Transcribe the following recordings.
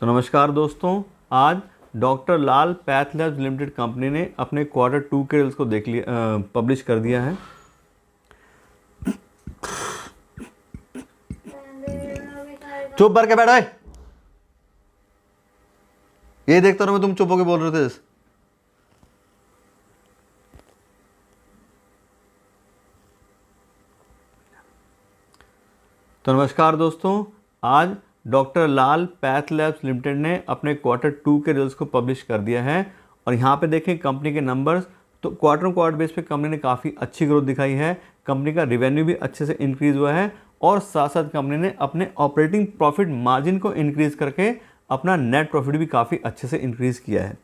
तो नमस्कार दोस्तों, आज डॉक्टर लाल पैथ लैब्स लिमिटेड कंपनी ने अपने Q2 के रिजल्ट्स को पब्लिश कर दिया है। चुप करके बैठो। ये देखता रहो मैं, तुम चुप होके बोल रहे थे। तो नमस्कार दोस्तों, आज डॉक्टर लाल पैथ लैब्स लिमिटेड ने अपने Q2 के रिजल्ट्स को पब्लिश कर दिया है। और यहाँ पे देखें कंपनी के नंबर्स, तो क्वार्टर बेस पे कंपनी ने काफ़ी अच्छी ग्रोथ दिखाई है। कंपनी का रेवेन्यू भी अच्छे से इंक्रीज़ हुआ है और साथ साथ कंपनी ने अपने ऑपरेटिंग प्रॉफिट मार्जिन को इंक्रीज़ करके अपना नेट प्रॉफिट भी काफ़ी अच्छे से इंक्रीज़ किया है।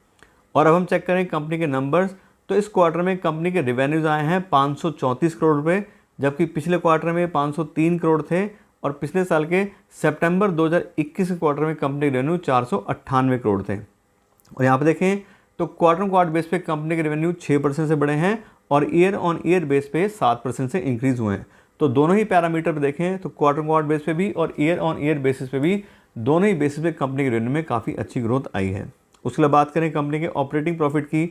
और अब हम चेक करें कंपनी के नंबर्स, तो इस क्वार्टर में कंपनी के रेवेन्यूज़ आए हैं 534 करोड़ रुपये, जबकि पिछले क्वार्टर में 503 करोड़ थे। और पिछले साल के सितंबर 2021 के क्वार्टर में कंपनी के रेवेन्यू 498 करोड़ थे। और यहाँ पे देखें तो क्वार्टर बेस पे कंपनी के रेवेन्यू 6% से बढ़े हैं और ईयर ऑन ईयर बेस पे 7% से इंक्रीज़ हुए हैं। तो दोनों ही पैरामीटर पे देखें तो क्वार्टर बेस पे भी और ईयर ऑन ईयर बेसिस पे भी, दोनों ही बेसिस पे कंपनी के रेवेन्यू में काफ़ी अच्छी ग्रोथ आई है। उसके बाद बात करें कंपनी के ऑपरेटिंग प्रॉफिट की,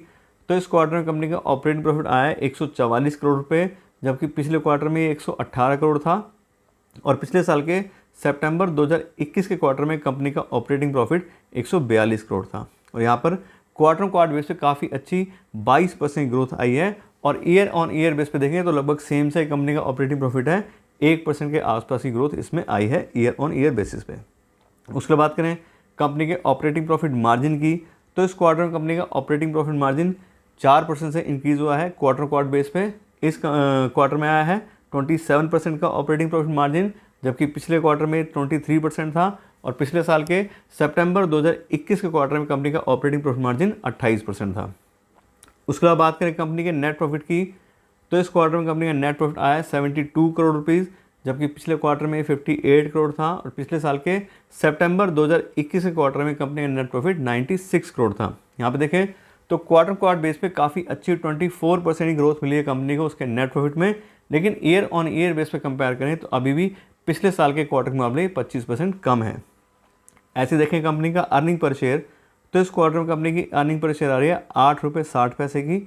तो इस क्वार्टर में कंपनी का ऑपरेटिंग प्रॉफिट आया है 144 करोड़ रुपये, जबकि पिछले क्वार्टर में 118 करोड़ था। और पिछले साल के सितंबर 2021 के क्वार्टर में कंपनी का ऑपरेटिंग प्रॉफिट 142 करोड़ था। और यहाँ पर क्वार्टर बेस पे काफ़ी अच्छी 22% ग्रोथ आई है। और ईयर ऑन ईयर बेस पे देखें तो लगभग सेम से कंपनी का ऑपरेटिंग प्रॉफिट है, 1% के आसपास की ग्रोथ इसमें आई है ईयर ऑन ईयर बेसिस पे। उसके बाद करें कंपनी के ऑपरेटिंग प्रॉफिट मार्जिन की, तो इस क्वार्टर में कंपनी का ऑपरेटिंग प्रॉफिट मार्जिन 4% से इंक्रीज़ हुआ है क्वार्टर बेस पे। इस क्वार्टर में आया है 27% का ऑपरेटिंग प्रॉफिट मार्जिन, जबकि पिछले क्वार्टर में 23% था। और पिछले साल के सितंबर 2021 के क्वार्टर में कंपनी का ऑपरेटिंग प्रॉफिट मार्जिन 28% था। उसके बाद बात करें कंपनी के नेट प्रॉफिट की, तो इस क्वार्टर में कंपनी का नेट प्रॉफिट आया 72 करोड़ रुपीज़, जबकि पिछले क्वार्टर में 58 करोड़ था। और पिछले साल के सितंबर 2021 के क्वार्टर में कंपनी का नेट प्रॉफिट 96 करोड़ था। यहाँ पे देखें तो क्वार्टर बेस पे काफ़ी अच्छी 24% की ग्रोथ मिली है कंपनी को उसके नेट प्रॉफिट में। लेकिन ईयर ऑन ईयर बेस पे कंपेयर करें तो अभी भी पिछले साल के क्वार्टर के मुकाबले 25% कम है। ऐसे देखें कंपनी का अर्निंग पर शेयर, तो इस क्वार्टर में कंपनी की अर्निंग पर शेयर आ रही है 8 रुपये 60 पैसे की,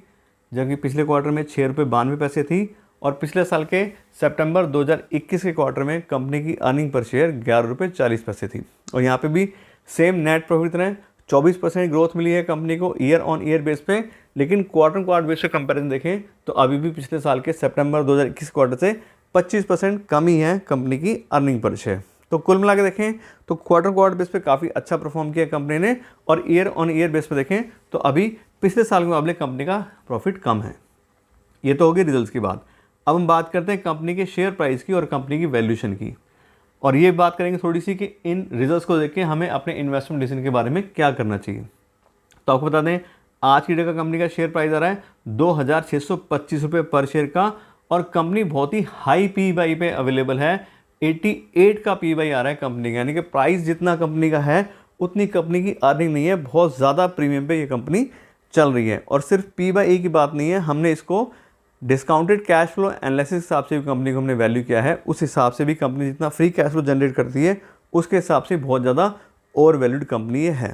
जबकि पिछले क्वार्टर में 6 रुपये 92 पैसे थी। और पिछले साल के सितंबर 2021 के क्वार्टर में कंपनी की अर्निंग पर शेयर 11 रुपये 40 पैसे थी। और यहाँ पे भी सेम नेट प्रॉफिट तरह 24% ग्रोथ मिली है कंपनी को ईयर ऑन ईयर बेस पे। लेकिन क्वार्टर बेस पे कंपैरिजन देखें तो अभी भी पिछले साल के सितंबर 2021 क्वार्टर से 25% कम ही है कंपनी की अर्निंग पर शेयर। तो कुल मिला के देखें तो क्वार्टर बेस पे काफ़ी अच्छा परफॉर्म किया कंपनी ने। और ईयर ऑन ईयर बेस पे देखें तो अभी पिछले साल के मुकाबले कंपनी का प्रॉफिट कम है। ये तो होगी रिजल्ट्स की बात। अब हम बात करते हैं कंपनी के शेयर प्राइस की और कंपनी की वैल्यूएशन की। और ये बात करेंगे थोड़ी सी कि इन रिजल्ट्स को देख के हमें अपने इन्वेस्टमेंट डिसीजन के बारे में क्या करना चाहिए। तो आपको बता दें आज की डेट का कंपनी का शेयर प्राइस आ रहा है 2625 रुपये पर शेयर का। और कंपनी बहुत ही हाई पी/ई पे अवेलेबल है, 88 का पी/ई आ रहा है कंपनी का। यानी कि प्राइस जितना कंपनी का है उतनी कंपनी की अर्निंग नहीं है, बहुत ज़्यादा प्रीमियम पे ये कंपनी चल रही है। और सिर्फ पी/ई की बात नहीं है, हमने इसको डिस्काउंटेड कैश फ्लो एनालिसिस के हिसाब से भी कंपनी को हमने वैल्यू किया है। उस हिसाब से भी कंपनी जितना फ्री कैश फ्लो जनरेट करती है उसके हिसाब से बहुत ज़्यादा ओवर वैल्यूड कंपनी ये है।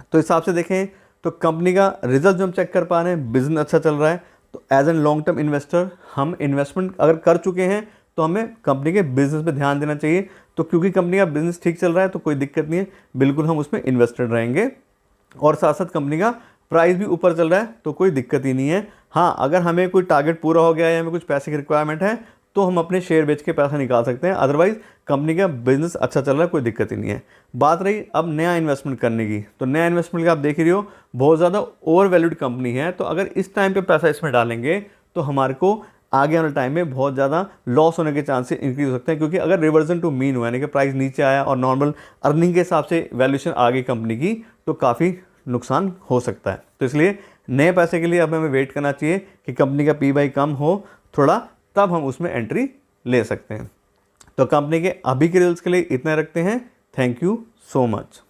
तो इस हिसाब से देखें तो कंपनी का रिजल्ट जो हम चेक कर पा रहे हैं, बिजनेस अच्छा चल रहा है। तो as an long term investor हम इन्वेस्टमेंट अगर कर चुके हैं तो हमें कंपनी के बिजनेस पे ध्यान देना चाहिए। तो क्योंकि कंपनी का बिजनेस ठीक चल रहा है तो कोई दिक्कत नहीं है, बिल्कुल हम उसमें इन्वेस्टेड रहेंगे। और साथ साथ कंपनी का प्राइस भी ऊपर चल रहा है तो कोई दिक्कत ही नहीं है। हाँ, अगर हमें कोई टारगेट पूरा हो गया है या हमें कुछ पैसे की रिक्वायरमेंट है तो हम अपने शेयर बेच के पैसा निकाल सकते हैं। अदरवाइज़ कंपनी का बिजनेस अच्छा चल रहा है, कोई दिक्कत ही नहीं है। बात रही अब नया इन्वेस्टमेंट करने की, तो नया इन्वेस्टमेंट का आप देख रही हो बहुत ज़्यादा ओवर वैल्यूड कंपनी है। तो अगर इस टाइम पे पैसा इसमें डालेंगे तो हमारे को आगे आने टाइम में बहुत ज़्यादा लॉस होने के चांसेस इंक्रीज हो सकते हैं। क्योंकि अगर रिवर्जन टू मीन हुआ यानी कि प्राइस नीचे आया और नॉर्मल अर्निंग के हिसाब से वैल्यूएशन आ गई कंपनी की तो काफ़ी नुकसान हो सकता है। तो इसलिए नए पैसे के लिए अब हमें वेट करना चाहिए कि कंपनी का पी/ई कम हो थोड़ा, तब हम उसमें एंट्री ले सकते हैं। तो कंपनी के अभी के रिजल्ट्स के लिए इतना रखते हैं। Thank you so much.